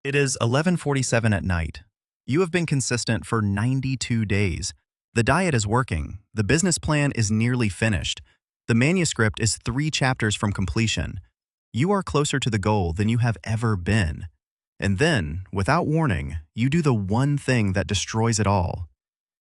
It is 11:47 at night. You have been consistent for 92 days. The diet is working. The business plan is nearly finished. The manuscript is 3 chapters from completion. You are closer to the goal than you have ever been. And then, without warning, you do the one thing that destroys it all.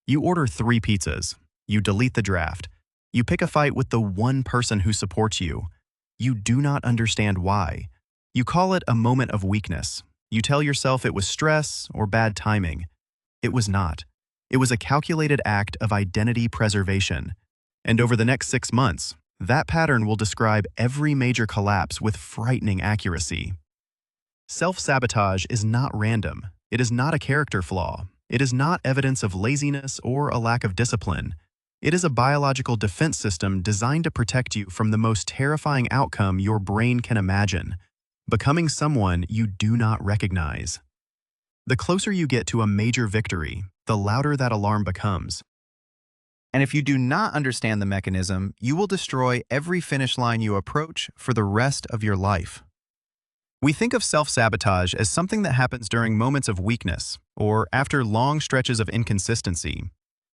You order 3 pizzas. You delete the draft. You pick a fight with the one person who supports you. You do not understand why. You call it a moment of weakness. You tell yourself it was stress or bad timing. It was not. It was a calculated act of identity preservation. And over the next 6 months, that pattern will describe every major collapse with frightening accuracy. Self-sabotage is not random. It is not a character flaw. It is not evidence of laziness or a lack of discipline. It is a biological defense system designed to protect you from the most terrifying outcome your brain can imagine: becoming someone you do not recognize. The closer you get to a major victory, the louder that alarm becomes. And if you do not understand the mechanism, you will destroy every finish line you approach for the rest of your life. We think of self-sabotage as something that happens during moments of weakness or after long stretches of inconsistency.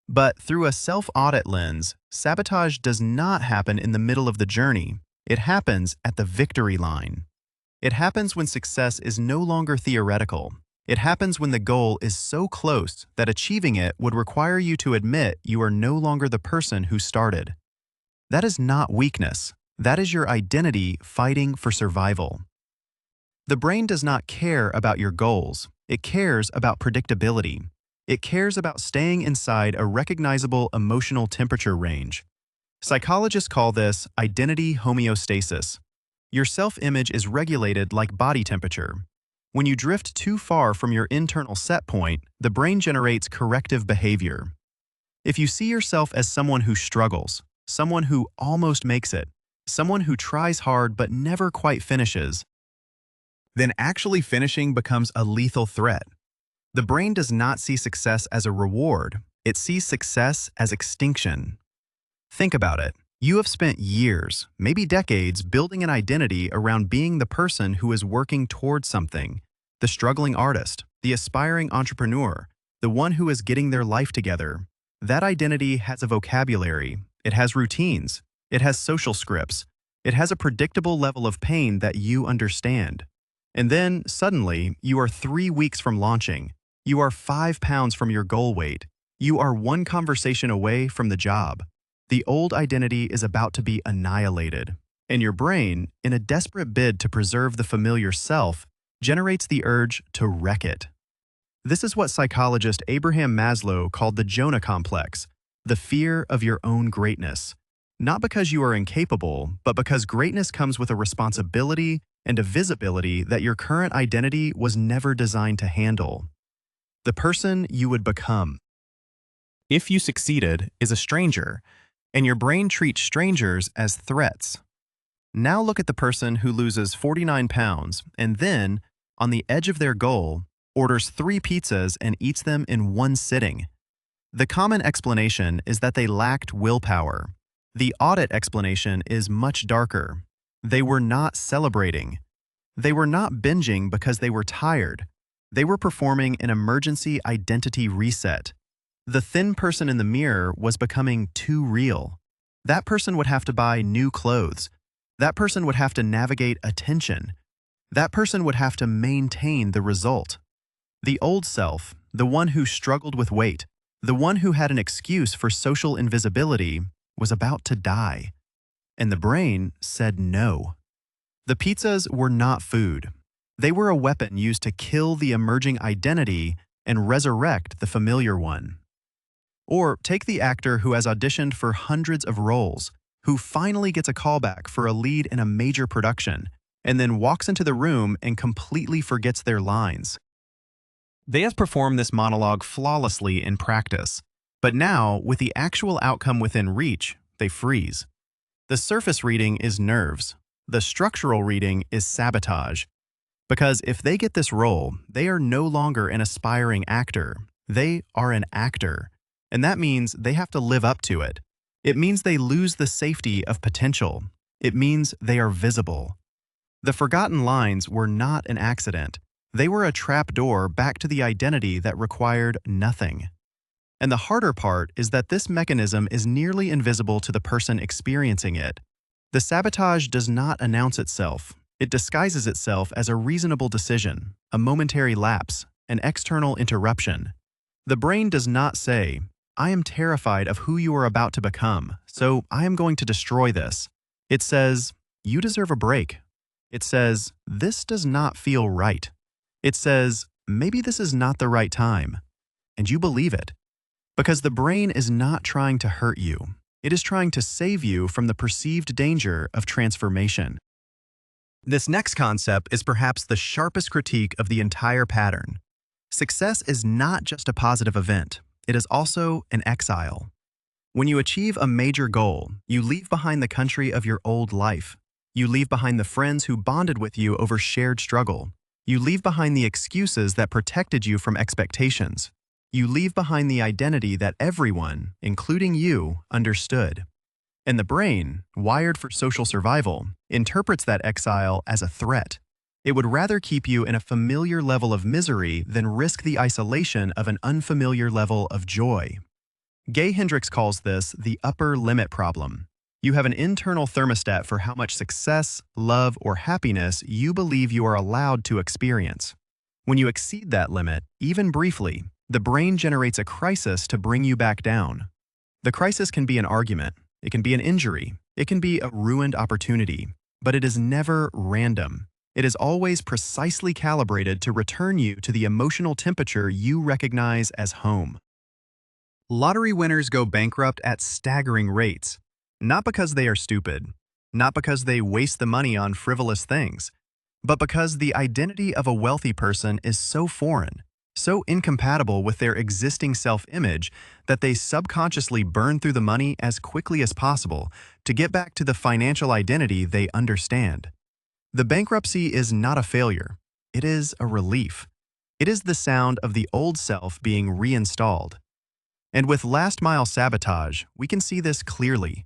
But through a self-audit lens, sabotage does not happen in the middle of the journey. It happens at the victory line. It happens when success is no longer theoretical. It happens when the goal is so close that achieving it would require you to admit you are no longer the person who started. That is not weakness. That is your identity fighting for survival. The brain does not care about your goals. It cares about predictability. It cares about staying inside a recognizable emotional temperature range. Psychologists call this identity homeostasis. Your self-image is regulated like body temperature. When you drift too far from your internal set point, the brain generates corrective behavior. If you see yourself as someone who struggles, someone who almost makes it, someone who tries hard but never quite finishes, then actually finishing becomes a lethal threat. The brain does not see success as a reward. It sees success as extinction. Think about it. You have spent years, maybe decades, building an identity around being the person who is working towards something: the struggling artist, the aspiring entrepreneur, the one who is getting their life together. That identity has a vocabulary. It has routines. It has social scripts. It has a predictable level of pain that you understand. And then, suddenly, you are 3 weeks from launching. You are 5 pounds from your goal weight. You are 1 conversation away from the job. The old identity is about to be annihilated, and your brain, in a desperate bid to preserve the familiar self, generates the urge to wreck it. This is what psychologist Abraham Maslow called the Jonah complex, the fear of your own greatness. Not because you are incapable, but because greatness comes with a responsibility and a visibility that your current identity was never designed to handle. The person you would become, if you succeeded, is a stranger, and your brain treats strangers as threats. Now look at the person who loses 49 pounds and then, on the edge of their goal, orders 3 pizzas and eats them in 1 sitting. The common explanation is that they lacked willpower. The audit explanation is much darker. They were not celebrating. They were not binging because they were tired. They were performing an emergency identity reset. The thin person in the mirror was becoming too real. That person would have to buy new clothes. That person would have to navigate attention. That person would have to maintain the result. The old self, the one who struggled with weight, the one who had an excuse for social invisibility, was about to die. And the brain said no. The pizzas were not food. They were a weapon used to kill the emerging identity and resurrect the familiar one. Or take the actor who has auditioned for hundreds of roles, who finally gets a callback for a lead in a major production, and then walks into the room and completely forgets their lines. They have performed this monologue flawlessly in practice, but now, with the actual outcome within reach, they freeze. The surface reading is nerves. The structural reading is sabotage. Because if they get this role, they are no longer an aspiring actor. They are an actor. And that means they have to live up to it. It means they lose the safety of potential. It means they are visible. The forgotten lines were not an accident. They were a trapdoor back to the identity that required nothing. And the harder part is that this mechanism is nearly invisible to the person experiencing it. The sabotage does not announce itself. It disguises itself as a reasonable decision, a momentary lapse, an external interruption. The brain does not say, "I am terrified of who you are about to become, so I am going to destroy this." It says, "You deserve a break." It says, "This does not feel right." It says, "Maybe this is not the right time." And you believe it. Because the brain is not trying to hurt you. It is trying to save you from the perceived danger of transformation. This next concept is perhaps the sharpest critique of the entire pattern. Success is not just a positive event. It is also an exile. When you achieve a major goal, you leave behind the country of your old life. You leave behind the friends who bonded with you over shared struggle. You leave behind the excuses that protected you from expectations. You leave behind the identity that everyone, including you, understood. And the brain, wired for social survival, interprets that exile as a threat. It would rather keep you in a familiar level of misery than risk the isolation of an unfamiliar level of joy. Gay Hendricks calls this the upper limit problem. You have an internal thermostat for how much success, love, or happiness you believe you are allowed to experience. When you exceed that limit, even briefly, the brain generates a crisis to bring you back down. The crisis can be an argument, it can be an injury, it can be a ruined opportunity, but it is never random. It is always precisely calibrated to return you to the emotional temperature you recognize as home. Lottery winners go bankrupt at staggering rates, not because they are stupid, not because they waste the money on frivolous things, but because the identity of a wealthy person is so foreign, so incompatible with their existing self-image that they subconsciously burn through the money as quickly as possible to get back to the financial identity they understand. The bankruptcy is not a failure. It is a relief. It is the sound of the old self being reinstalled. And with last-mile sabotage, we can see this clearly.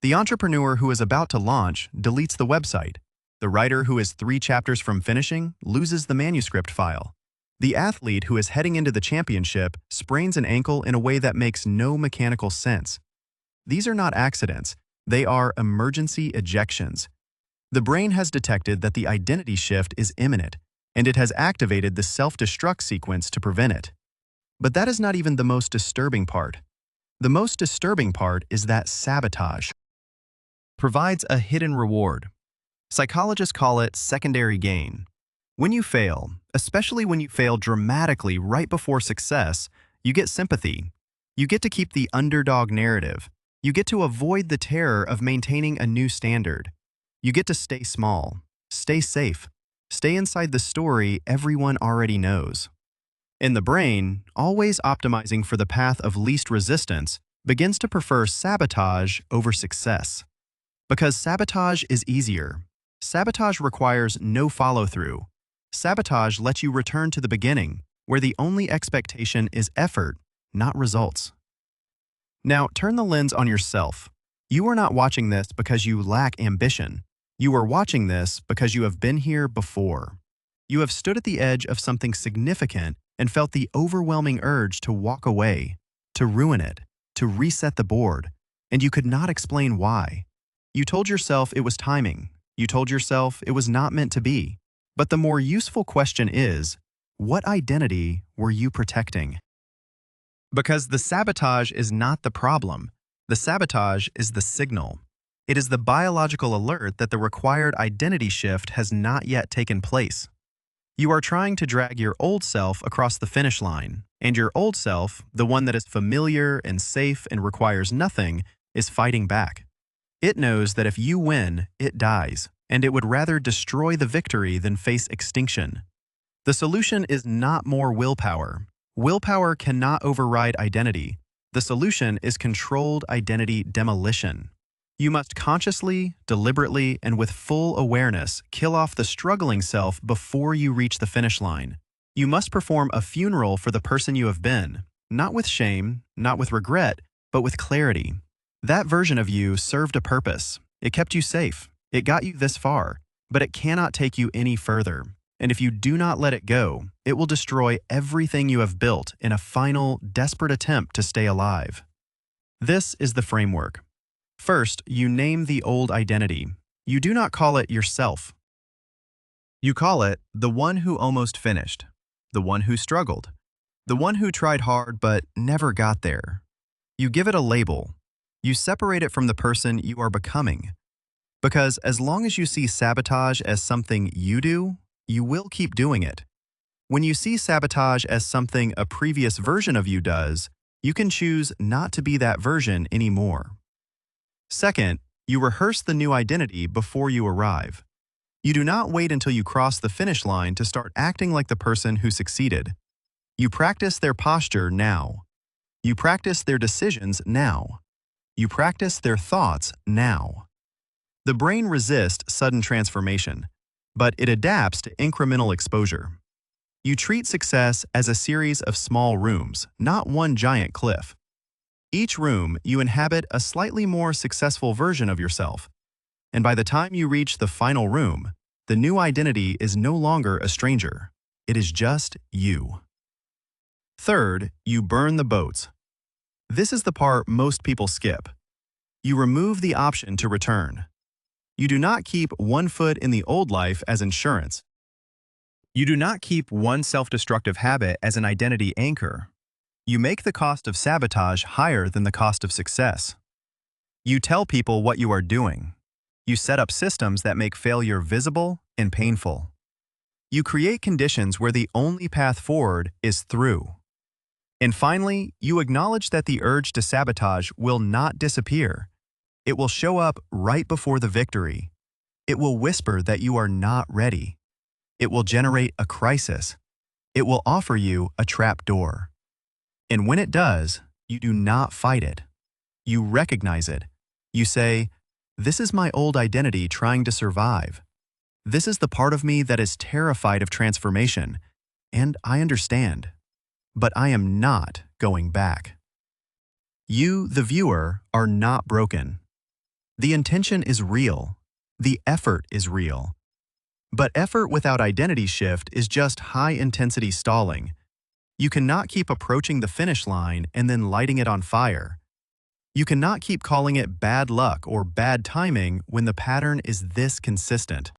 The entrepreneur who is about to launch deletes the website. The writer who is 3 chapters from finishing loses the manuscript file. The athlete who is heading into the championship sprains an ankle in a way that makes no mechanical sense. These are not accidents. They are emergency ejections. The brain has detected that the identity shift is imminent, and it has activated the self-destruct sequence to prevent it. But that is not even the most disturbing part. The most disturbing part is that sabotage provides a hidden reward. Psychologists call it secondary gain. When you fail, especially when you fail dramatically right before success, you get sympathy. You get to keep the underdog narrative. You get to avoid the terror of maintaining a new standard. You get to stay small, stay safe, stay inside the story everyone already knows. In the brain, always optimizing for the path of least resistance begins to prefer sabotage over success. Because sabotage is easier. Sabotage requires no follow-through. Sabotage lets you return to the beginning, where the only expectation is effort, not results. Now, turn the lens on yourself. You are not watching this because you lack ambition. You are watching this because you have been here before. You have stood at the edge of something significant and felt the overwhelming urge to walk away, to ruin it, to reset the board, and you could not explain why. You told yourself it was timing. You told yourself it was not meant to be. But the more useful question is, what identity were you protecting? Because the sabotage is not the problem. The sabotage is the signal. It is the biological alert that the required identity shift has not yet taken place. You are trying to drag your old self across the finish line, and your old self, the one that is familiar and safe and requires nothing, is fighting back. It knows that if you win, it dies, and it would rather destroy the victory than face extinction. The solution is not more willpower. Willpower cannot override identity. The solution is controlled identity demolition. You must consciously, deliberately, and with full awareness kill off the struggling self before you reach the finish line. You must perform a funeral for the person you have been, not with shame, not with regret, but with clarity. That version of you served a purpose. It kept you safe. It got you this far, but it cannot take you any further. And if you do not let it go, it will destroy everything you have built in a final, desperate attempt to stay alive. This is the framework. First, you name the old identity. You do not call it yourself. You call it the one who almost finished, the one who struggled, the one who tried hard but never got there. You give it a label. You separate it from the person you are becoming. Because as long as you see sabotage as something you do, you will keep doing it. When you see sabotage as something a previous version of you does, you can choose not to be that version anymore. Second, you rehearse the new identity before you arrive. You do not wait until you cross the finish line to start acting like the person who succeeded. You practice their posture now. You practice their decisions now. You practice their thoughts now. The brain resists sudden transformation, but it adapts to incremental exposure. You treat success as a series of small rooms, not one giant cliff. Each room, you inhabit a slightly more successful version of yourself. And by the time you reach the final room, the new identity is no longer a stranger. It is just you. Third, you burn the boats. This is the part most people skip. You remove the option to return. You do not keep one foot in the old life as insurance. You do not keep one self-destructive habit as an identity anchor. You make the cost of sabotage higher than the cost of success. You tell people what you are doing. You set up systems that make failure visible and painful. You create conditions where the only path forward is through. And finally, you acknowledge that the urge to sabotage will not disappear. It will show up right before the victory. It will whisper that you are not ready. It will generate a crisis. It will offer you a trap door. And when it does, you do not fight it. You recognize it. You say, "This is my old identity trying to survive. This is the part of me that is terrified of transformation, and I understand. But I am not going back." You, the viewer, are not broken. The intention is real. The effort is real. But effort without identity shift is just high-intensity stalling. You cannot keep approaching the finish line and then lighting it on fire. You cannot keep calling it bad luck or bad timing when the pattern is this consistent.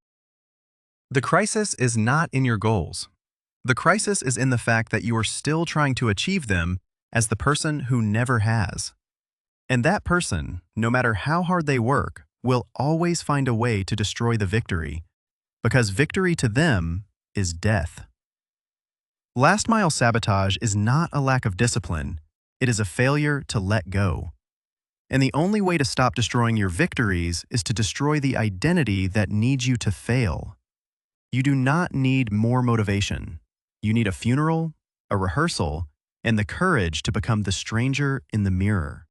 The crisis is not in your goals. The crisis is in the fact that you are still trying to achieve them as the person who never has. And that person, no matter how hard they work, will always find a way to destroy the victory, because victory to them is death. Last mile sabotage is not a lack of discipline. It is a failure to let go. And the only way to stop destroying your victories is to destroy the identity that needs you to fail. You do not need more motivation. You need a funeral, a rehearsal, and the courage to become the stranger in the mirror.